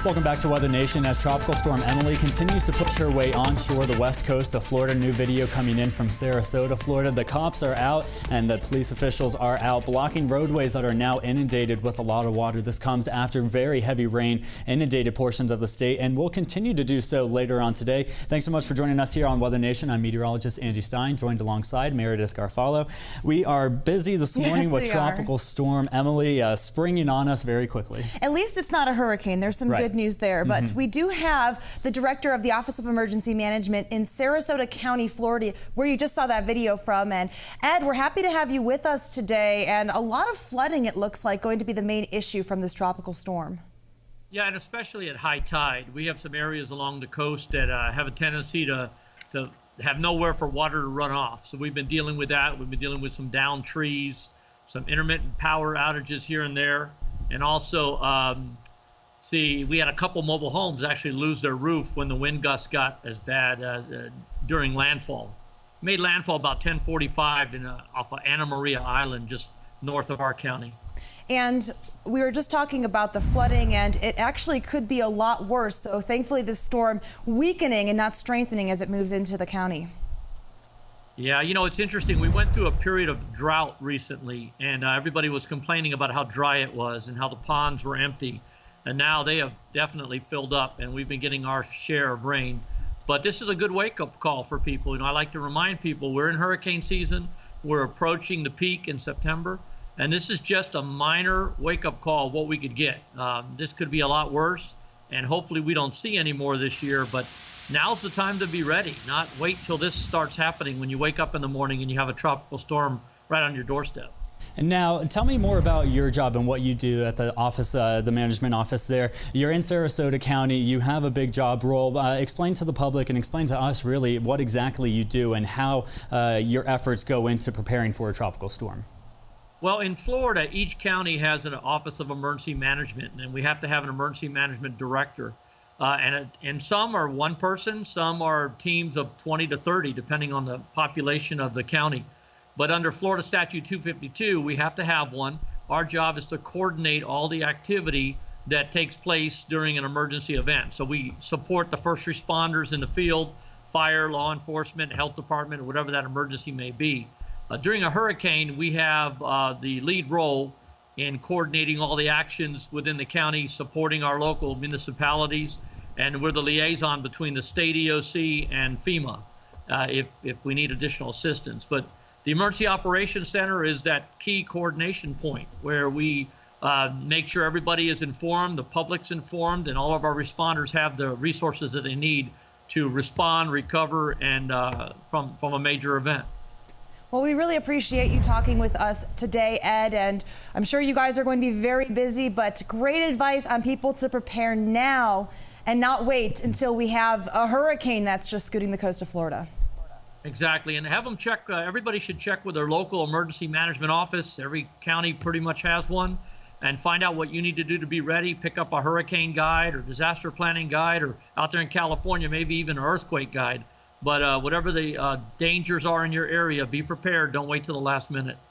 Welcome back to Weather Nation. As Tropical Storm Emily continues to push her way onshore the west coast of Florida. New video coming in from Sarasota, Florida. The cops are out and the police officials are out blocking roadways that are now inundated with a lot of water. This comes after very heavy rain inundated portions of the state and will continue to do so later on today. Thanks so much for joining us here on Weather Nation. I'm meteorologist Angie Stein, joined alongside Meredith Garfalo. We are busy this morning with Tropical Storm Emily springing on us very quickly. At least it's not a hurricane. There's some good news there, but we do have the director of the Office of Emergency Management in Sarasota County, Florida, where you just saw that video from. And Ed, we're happy to have you with us today. And a lot of flooding, it looks like, going to be the main issue from this tropical storm. Yeah, and especially at high tide. We have some areas along the coast that have a tendency to have nowhere for water to run off. So we've been dealing with that. We've been dealing with some downed trees, some intermittent power outages here and there, and also we had a couple mobile homes actually lose their roof when the wind gusts got as bad during landfall. Made landfall about 10:45 off of Anna Maria Island, just north of our county. And we were just talking about the flooding, and it actually could be a lot worse. So thankfully this storm weakening and not strengthening as it moves into the county. Yeah, you know, it's interesting. We went through a period of drought recently, and everybody was complaining about how dry it was and how the ponds were empty. And now they have definitely filled up, and we've been getting our share of rain. But this is a good wake-up call for people. You know, I like to remind people we're in hurricane season. We're approaching the peak in September, and this is just a minor wake-up call of what we could get. This could be a lot worse, and hopefully we don't see any more this year. But now's the time to be ready, not wait till this starts happening when you wake up in the morning and you have a tropical storm right on your doorstep. And now, tell me more about your job and what you do at the office, the management office there. You're in Sarasota County. You have a big job role. Explain to the public and explain to us really what exactly you do and how your efforts go into preparing for a tropical storm. Well, in Florida, each county has an Office of Emergency Management, and we have to have an emergency management director. And some are one person, some are teams of 20 to 30, depending on the population of the county. But under Florida Statute 252, we have to have one. Our job is to coordinate all the activity that takes place during an emergency event. So we support the first responders in the field, fire, law enforcement, health department, or whatever that emergency may be. During a hurricane, we have the lead role in coordinating all the actions within the county, supporting our local municipalities, and we're the liaison between the state EOC and FEMA if we need additional assistance. But the Emergency Operations Center is that key coordination point where we make sure everybody is informed, the public's informed, and all of our responders have the resources that they need to respond, recover, and from a major event. Well, we really appreciate you talking with us today, Ed, and I'm sure you guys are going to be very busy, but great advice on people to prepare now and not wait until we have a hurricane that's just scooting the coast of Florida. Exactly, and have them check, everybody should check with their local emergency management office. Every county pretty much has one, and find out what you need to do to be ready. Pick up a hurricane guide or disaster planning guide, or out there in California, maybe even an earthquake guide. But whatever the dangers are in your area, be prepared. Don't wait till the last minute.